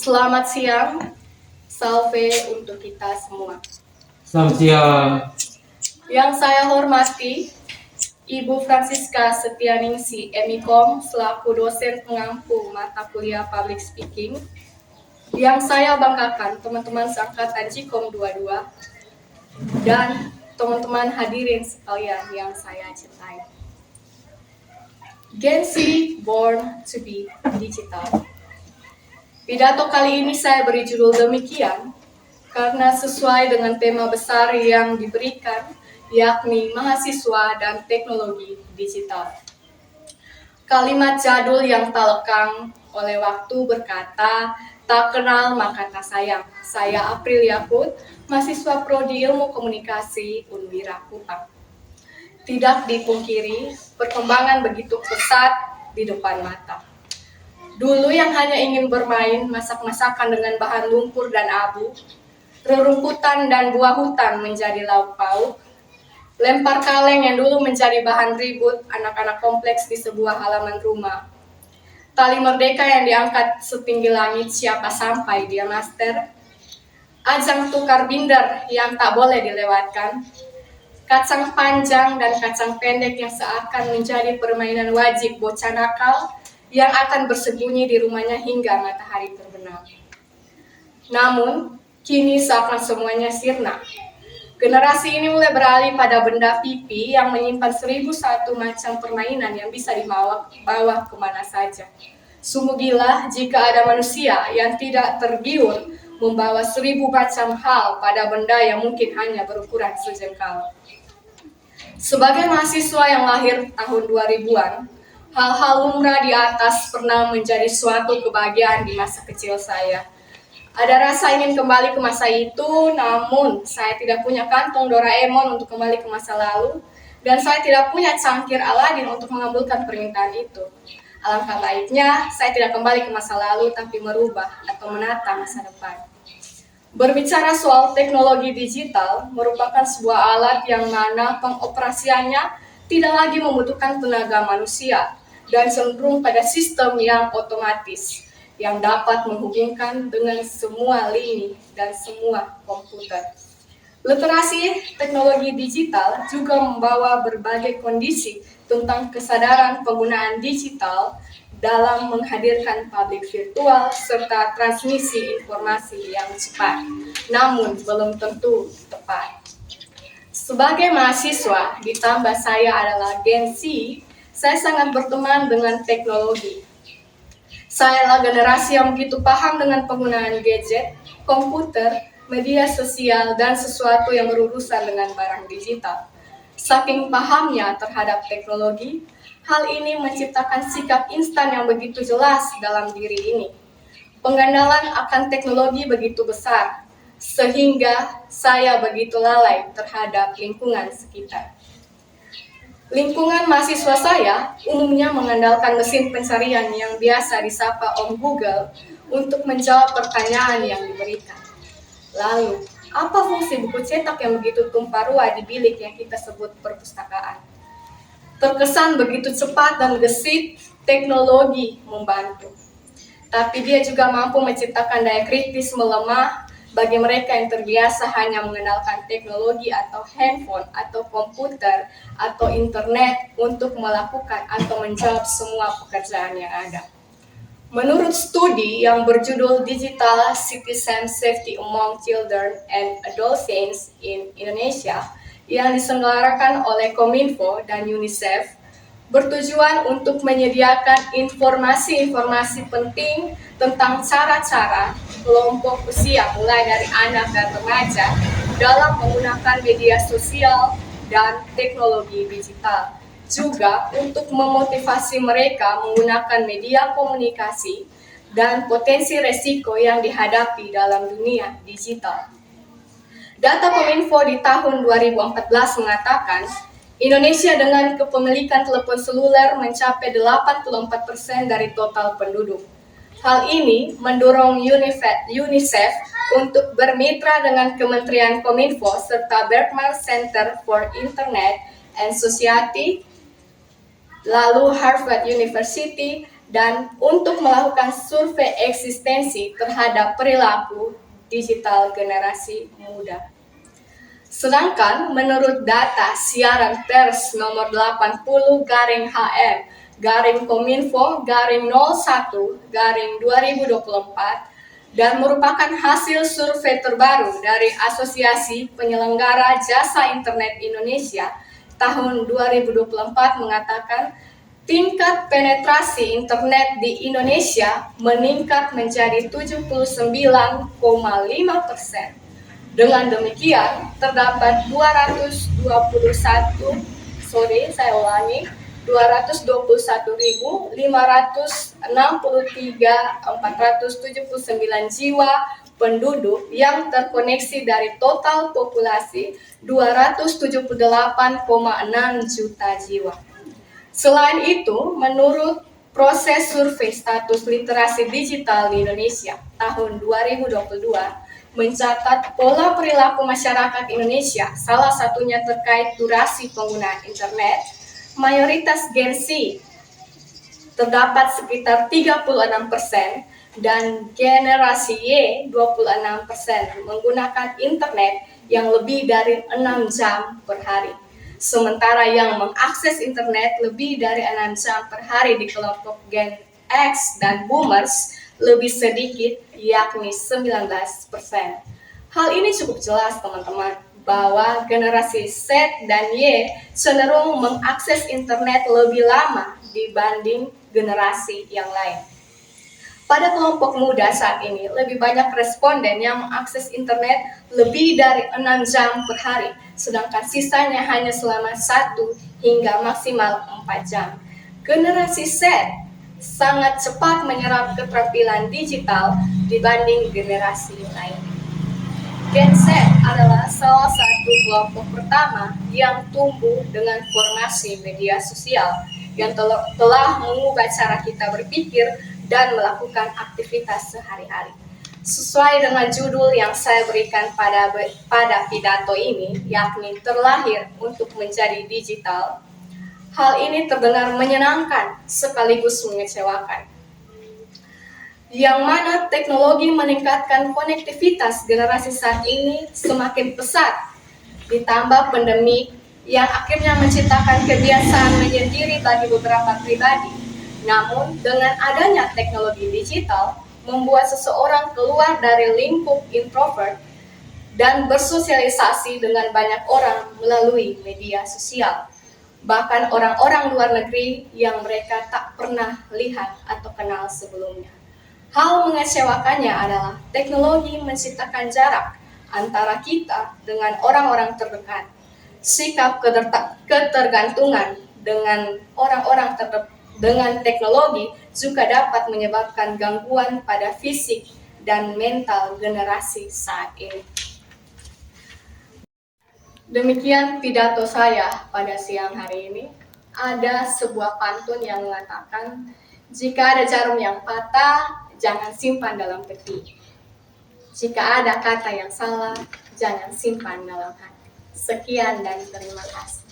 Selamat siang, salve untuk kita semua. Selamat siang. Yang saya hormati, Ibu Francisca Setianingsih, MIKOM, selaku dosen pengampu mata kuliah Public Speaking. Yang saya banggakan, teman-teman seangkatan Cikom 22, dan teman-teman hadirin sekalian yang saya cintai. Gen Z Born to be Digital. Pidato kali ini saya beri judul demikian karena sesuai dengan tema besar yang diberikan, yakni mahasiswa dan teknologi digital. Kalimat jadul yang tak lekang oleh waktu berkata, tak kenal maka tak sayang. Saya April Yakut, mahasiswa Prodi Ilmu Komunikasi Unwira Kupang. Tidak dipungkiri, perkembangan begitu pesat di depan mata. Dulu yang hanya ingin bermain, masak-masakan dengan bahan lumpur dan abu, rerumputan dan buah hutan menjadi lauk pauk, lempar kaleng yang dulu menjadi bahan ribut anak-anak kompleks di sebuah halaman rumah, tali merdeka yang diangkat setinggi langit siapa sampai dia master, ajang tukar binder yang tak boleh dilewatkan, kacang panjang dan kacang pendek yang seakan menjadi permainan wajib bocah nakal yang akan bersembunyi di rumahnya hingga matahari terbenam. Namun, kini seakan semuanya sirna. Generasi ini mulai beralih pada benda pipi yang menyimpan 1001 macam permainan yang bisa dibawa kemana saja. Sungguh gila jika ada manusia yang tidak tergiur membawa 1000 macam hal pada benda yang mungkin hanya berukuran sejengkal. Sebagai mahasiswa yang lahir tahun 2000-an, hal-hal lumrah di atas pernah menjadi suatu kebahagiaan di masa kecil saya. Ada rasa ingin kembali ke masa itu, namun saya tidak punya kantong Doraemon untuk kembali ke masa lalu, dan saya tidak punya cangkir Aladin untuk mengabulkan permintaan itu. Alangkah baiknya, saya tidak kembali ke masa lalu, tapi merubah atau menata masa depan. Berbicara soal teknologi digital merupakan sebuah alat yang mana pengoperasiannya tidak lagi membutuhkan tenaga manusia dan cenderung pada sistem yang otomatis yang dapat menghubungkan dengan semua lini dan semua komputer. Literasi teknologi digital juga membawa berbagai kondisi tentang kesadaran penggunaan digital dalam menghadirkan publik virtual serta transmisi informasi yang cepat, namun belum tentu tepat. Sebagai mahasiswa, ditambah saya adalah Gen Z, saya sangat berteman dengan teknologi. Saya adalah generasi yang begitu paham dengan penggunaan gadget, komputer, media sosial, dan sesuatu yang berurusan dengan barang digital. Saking pahamnya terhadap teknologi, hal ini menciptakan sikap instan yang begitu jelas dalam diri ini. Pengandalan akan teknologi begitu besar, sehingga saya begitu lalai terhadap lingkungan sekitar. Lingkungan mahasiswa saya umumnya mengandalkan mesin pencarian yang biasa disapa Om Google untuk menjawab pertanyaan yang diberikan. Lalu, apa fungsi buku cetak yang begitu tumpah ruah di bilik yang kita sebut perpustakaan? Terkesan begitu cepat dan gesit, teknologi membantu. Tapi dia juga mampu menciptakan daya kritis melemah bagi mereka yang terbiasa hanya mengandalkan teknologi atau handphone atau komputer atau internet untuk melakukan atau menjawab semua pekerjaan yang ada. Menurut studi yang berjudul Digital Citizen Safety Among Children and Adolescents in Indonesia yang diselenggarakan oleh Kominfo dan UNICEF, bertujuan untuk menyediakan informasi-informasi penting tentang cara-cara kelompok usia mulai dari anak dan remaja dalam menggunakan media sosial dan teknologi digital. Juga untuk memotivasi mereka menggunakan media komunikasi dan potensi resiko yang dihadapi dalam dunia digital. Data Kominfo di tahun 2014 mengatakan, Indonesia dengan kepemilikan telepon seluler mencapai 84% dari total penduduk. Hal ini mendorong UNICEF untuk bermitra dengan Kementerian Kominfo serta Berkman Center for Internet and Society, lalu Harvard University, dan untuk melakukan survei eksistensi terhadap perilaku digital generasi muda. Sedangkan menurut data siaran pers nomor 80 garing HM garing Kominfo garing 01 garing 2024 dan merupakan hasil survei terbaru dari Asosiasi Penyelenggara Jasa Internet Indonesia tahun 2024 mengatakan tingkat penetrasi internet di Indonesia meningkat menjadi 79,5%. Dengan demikian, terdapat 221.479 jiwa penduduk yang terkoneksi dari total populasi 278,6 juta jiwa. Selain itu, menurut proses survei status literasi digital di Indonesia tahun 2022 mencatat pola perilaku masyarakat Indonesia, salah satunya terkait durasi penggunaan internet, mayoritas Gen Z terdapat sekitar 36% dan generasi Y 26% menggunakan internet yang lebih dari 6 jam per hari. Sementara yang mengakses internet lebih dari 6 jam per hari di kelompok Gen X dan Boomers lebih sedikit, yakni 19%. Hal ini cukup jelas teman-teman, bahwa generasi Z dan Y cenderung mengakses internet lebih lama dibanding generasi yang lain. Pada kelompok muda saat ini, lebih banyak responden yang mengakses internet lebih dari 6 jam per hari, sedangkan sisanya hanya selama 1 hingga maksimal 4 jam. Generasi Z sangat cepat menyerap keterampilan digital dibanding generasi lain. Gen Z adalah salah satu kelompok pertama yang tumbuh dengan formasi media sosial yang telah mengubah cara kita berpikir dan melakukan aktivitas sehari-hari. Sesuai dengan judul yang saya berikan pada pidato ini, yakni terlahir untuk menjadi digital, hal ini terdengar menyenangkan sekaligus mengecewakan. Yang mana teknologi meningkatkan konektivitas generasi saat ini semakin pesat, ditambah pandemi yang akhirnya menciptakan kebiasaan menyendiri bagi beberapa pribadi. Namun, dengan adanya teknologi digital, membuat seseorang keluar dari lingkup introvert dan bersosialisasi dengan banyak orang melalui media sosial. Bahkan orang-orang luar negeri yang mereka tak pernah lihat atau kenal sebelumnya. Hal mengecewakannya adalah teknologi menciptakan jarak antara kita dengan orang-orang terdekat. Sikap ketergantungan dengan orang-orang dengan teknologi juga dapat menyebabkan gangguan pada fisik dan mental generasi saat ini. Demikian pidato saya pada siang hari ini. Ada sebuah pantun yang mengatakan, jika ada jarum yang patah, jangan simpan dalam peti. Jika ada kata yang salah, jangan simpan dalam hati. Sekian dan terima kasih.